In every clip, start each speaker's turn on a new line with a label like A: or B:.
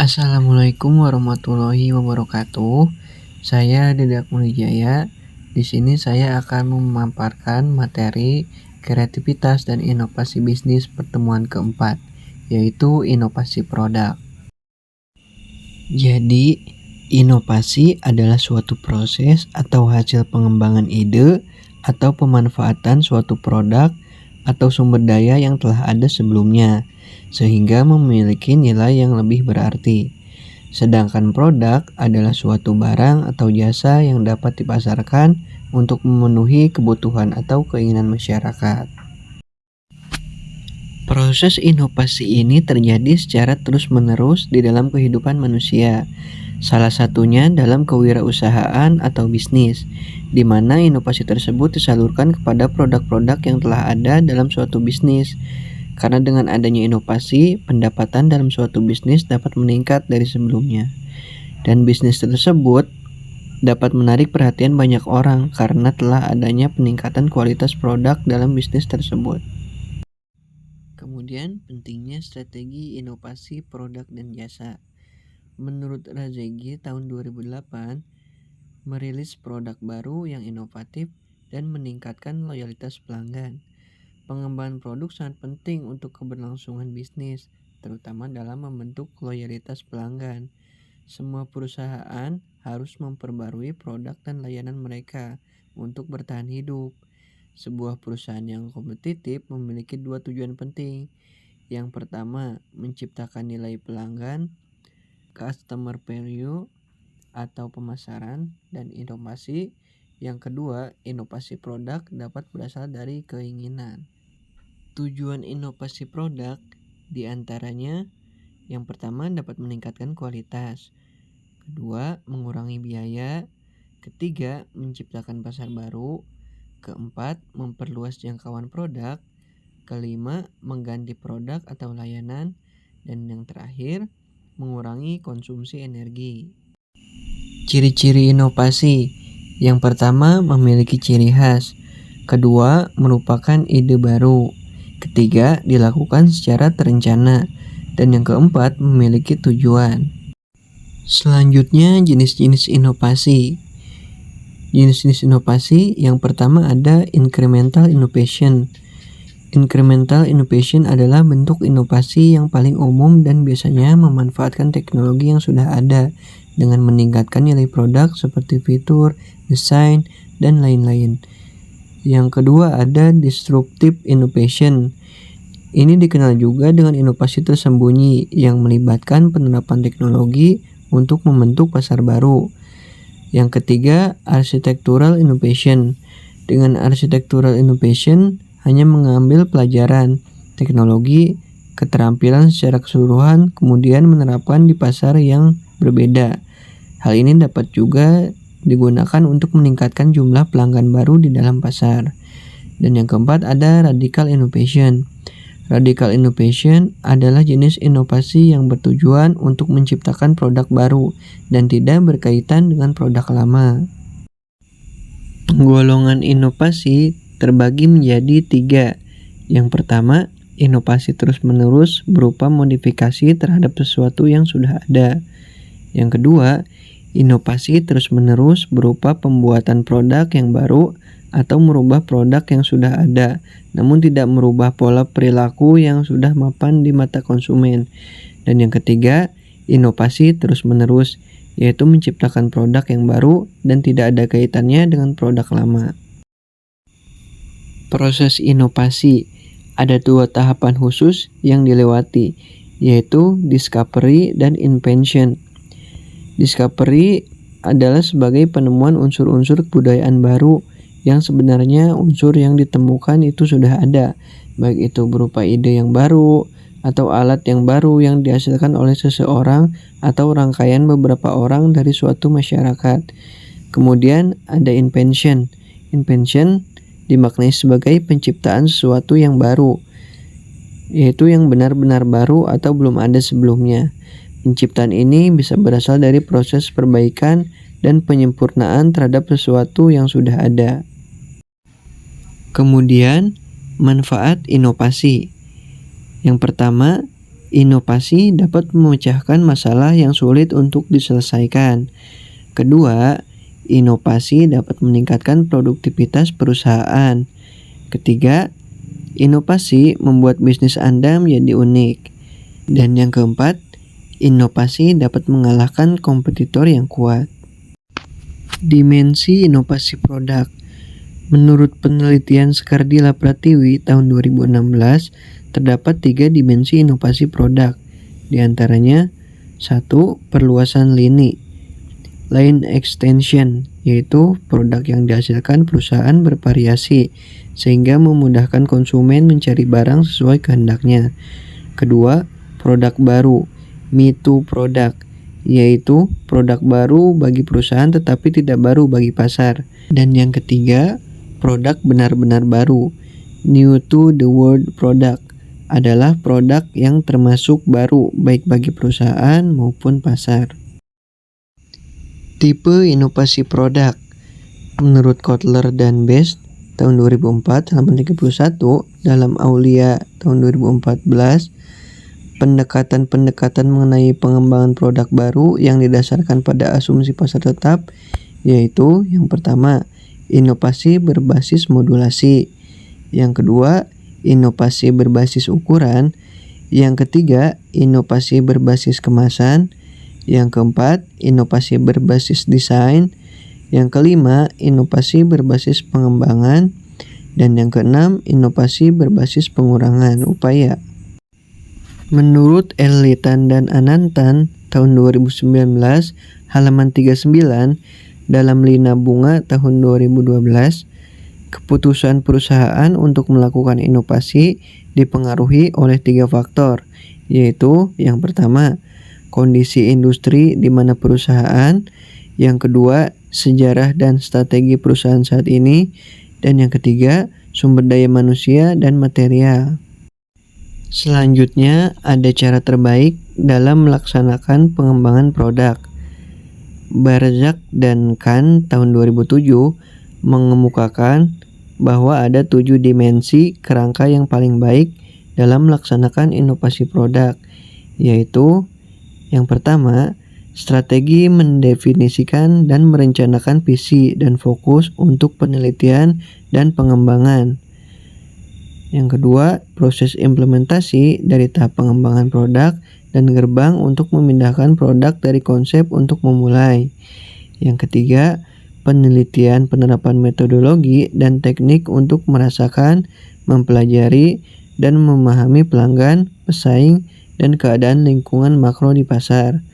A: Assalamualaikum warahmatullahi wabarakatuh. Saya Dedak Mulijaya. Di sini saya akan memaparkan materi kreativitas dan inovasi bisnis pertemuan keempat, yaitu inovasi produk. Jadi, inovasi adalah suatu proses atau hasil pengembangan ide atau pemanfaatan suatu produk atau sumber daya yang telah ada sebelumnya, sehingga memiliki nilai yang lebih berarti. Sedangkan produk adalah suatu barang atau jasa yang dapat dipasarkan untuk memenuhi kebutuhan atau keinginan masyarakat. Proses inovasi ini terjadi secara terus-menerus di dalam kehidupan manusia. Salah satunya dalam kewirausahaan atau bisnis, di mana inovasi tersebut disalurkan kepada produk-produk yang telah ada dalam suatu bisnis. Karena dengan adanya inovasi, pendapatan dalam suatu bisnis dapat meningkat dari sebelumnya. Dan bisnis tersebut dapat menarik perhatian banyak orang karena telah adanya peningkatan kualitas produk dalam bisnis tersebut. Kemudian pentingnya strategi inovasi produk dan jasa. Menurut Razegi tahun 2008, merilis produk baru yang inovatif dan meningkatkan loyalitas pelanggan. Pengembangan produk sangat penting untuk keberlangsungan bisnis, terutama dalam membentuk loyalitas pelanggan. Semua perusahaan harus memperbarui produk dan layanan mereka untuk bertahan hidup. Sebuah perusahaan yang kompetitif memiliki dua tujuan penting. Yang pertama, menciptakan nilai pelanggan, customer value atau pemasaran dan inovasi. Yang kedua, inovasi produk dapat berasal dari keinginan. Tujuan inovasi produk diantaranya yang pertama dapat meningkatkan kualitas, kedua mengurangi biaya, ketiga menciptakan pasar baru, keempat memperluas jangkauan produk, kelima mengganti produk atau layanan, dan yang terakhir mengurangi konsumsi energi. Ciri-ciri inovasi. Yang pertama memiliki ciri khas, kedua merupakan ide baru, ketiga dilakukan secara terencana, dan yang keempat memiliki tujuan. Selanjutnya jenis-jenis inovasi. Jenis-jenis inovasi yang pertama ada incremental innovation. Incremental innovation adalah bentuk inovasi yang paling umum dan biasanya memanfaatkan teknologi yang sudah ada dengan meningkatkan nilai produk seperti fitur, desain, dan lain-lain. Yang kedua ada disruptive innovation. Ini dikenal juga dengan inovasi tersembunyi yang melibatkan penerapan teknologi untuk membentuk pasar baru. Yang ketiga, architectural innovation. Dengan architectural innovation hanya mengambil pelajaran, teknologi, keterampilan secara keseluruhan, kemudian menerapkan di pasar yang berbeda. Hal ini dapat juga digunakan untuk meningkatkan jumlah pelanggan baru di dalam pasar. Dan yang keempat ada radical innovation. Radical innovation adalah jenis inovasi yang bertujuan untuk menciptakan produk baru dan tidak berkaitan dengan produk lama. Golongan inovasi terbagi menjadi 3. Yang pertama, inovasi terus-menerus berupa modifikasi terhadap sesuatu yang sudah ada. Yang kedua, inovasi terus-menerus berupa pembuatan produk yang baru atau merubah produk yang sudah ada, namun tidak merubah pola perilaku yang sudah mapan di mata konsumen. Dan yang ketiga, inovasi terus-menerus, yaitu menciptakan produk yang baru dan tidak ada kaitannya dengan produk lama. Proses inovasi ada 2 tahapan khusus yang dilewati, yaitu discovery dan invention. Discovery adalah sebagai penemuan unsur-unsur kebudayaan baru yang sebenarnya unsur yang ditemukan itu sudah ada, baik itu berupa ide yang baru atau alat yang baru yang dihasilkan oleh seseorang atau rangkaian beberapa orang dari suatu masyarakat. Kemudian ada invention. Invention dimaknai sebagai penciptaan sesuatu yang baru, yaitu yang benar-benar baru atau belum ada sebelumnya. Penciptaan ini bisa berasal dari proses perbaikan dan penyempurnaan terhadap sesuatu yang sudah ada. Kemudian, manfaat inovasi. Yang pertama, Inovasi dapat memecahkan masalah yang sulit untuk diselesaikan. Kedua, inovasi dapat meningkatkan produktivitas perusahaan. Ketiga, inovasi membuat bisnis Anda menjadi unik. Dan yang keempat, inovasi dapat mengalahkan kompetitor yang kuat. Dimensi inovasi produk. Menurut penelitian Skardila Pratiwi tahun 2016, terdapat 3 dimensi inovasi produk. Di antaranya, 1. Perluasan lini. Line extension, yaitu produk yang dihasilkan perusahaan bervariasi, sehingga memudahkan konsumen mencari barang sesuai kehendaknya. Kedua, produk baru, me too product, yaitu produk baru bagi perusahaan tetapi tidak baru bagi pasar. Dan yang ketiga, produk benar-benar baru, new to the world product, adalah produk yang termasuk baru baik bagi perusahaan maupun pasar. Tipe inovasi produk. Menurut Kotler dan Best tahun 2004 halaman 31 dalam Aulia tahun 2014, pendekatan-pendekatan mengenai pengembangan produk baru yang didasarkan pada asumsi pasar tetap, yaitu yang pertama, inovasi berbasis modulasi. Yang kedua, inovasi berbasis ukuran. Yang ketiga, inovasi berbasis kemasan. Yang keempat, inovasi berbasis desain. Yang kelima, inovasi berbasis pengembangan. Dan yang keenam, inovasi berbasis pengurangan upaya. Menurut Ellitan dan Anantan tahun 2019 halaman 39 dalam Lina Bunga tahun 2012, keputusan perusahaan untuk melakukan inovasi dipengaruhi oleh 3 faktor, yaitu yang pertama, kondisi industri di mana perusahaan, yang kedua, sejarah dan strategi perusahaan saat ini, dan yang ketiga, sumber daya manusia dan material. Selanjutnya, ada cara terbaik dalam melaksanakan pengembangan produk. Barzak dan Khan tahun 2007 mengemukakan bahwa ada 7 dimensi kerangka yang paling baik dalam melaksanakan inovasi produk, yaitu yang pertama, strategi mendefinisikan dan merencanakan visi dan fokus untuk penelitian dan pengembangan. Yang kedua, proses implementasi dari tahap pengembangan produk dan gerbang untuk memindahkan produk dari konsep untuk memulai. Yang ketiga, penelitian penerapan metodologi dan teknik untuk merasakan, mempelajari, dan memahami pelanggan, pesaing, dan keadaan lingkungan makro di pasar.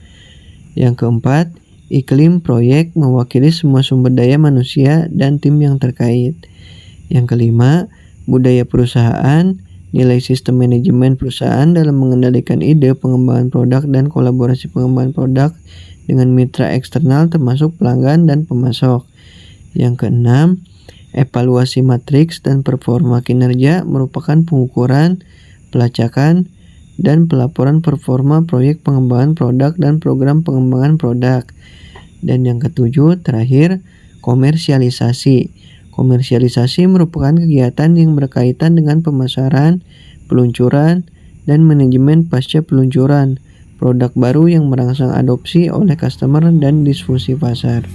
A: Yang keempat, iklim proyek mewakili semua sumber daya manusia dan tim yang terkait. Yang kelima, budaya perusahaan, nilai sistem manajemen perusahaan dalam mengendalikan ide pengembangan produk dan kolaborasi pengembangan produk dengan mitra eksternal termasuk pelanggan dan pemasok. Yang keenam, evaluasi matriks dan performa kinerja merupakan pengukuran, pelacakan, dan pelaporan performa proyek pengembangan produk dan program pengembangan produk. Dan yang ketujuh, terakhir, komersialisasi. Komersialisasi merupakan kegiatan yang berkaitan dengan pemasaran, peluncuran, dan manajemen pasca peluncuran produk baru yang merangsang adopsi oleh customer dan diskusi pasar.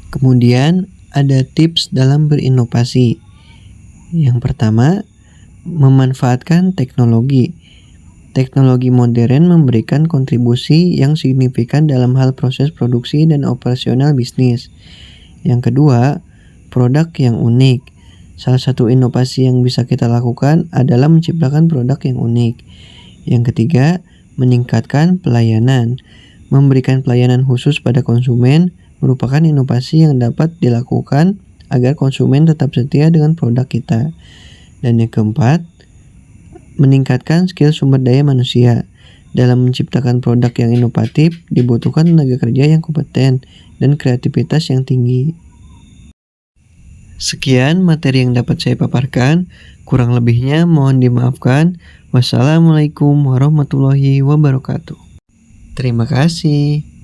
A: Kemudian, ada tips dalam berinovasi. Yang pertama, memanfaatkan teknologi. Teknologi modern memberikan kontribusi yang signifikan dalam hal proses produksi dan operasional bisnis. Yang kedua, produk yang unik. Salah satu inovasi yang bisa kita lakukan adalah menciptakan produk yang unik. Yang ketiga, meningkatkan pelayanan. Memberikan pelayanan khusus pada konsumen merupakan inovasi yang dapat dilakukan agar konsumen tetap setia dengan produk kita. Dan yang keempat, meningkatkan skill sumber daya manusia. Dalam menciptakan produk yang inovatif, dibutuhkan tenaga kerja yang kompeten dan kreativitas yang tinggi. Sekian materi yang dapat saya paparkan, kurang lebihnya mohon dimaafkan. Wassalamualaikum warahmatullahi wabarakatuh. Terima kasih.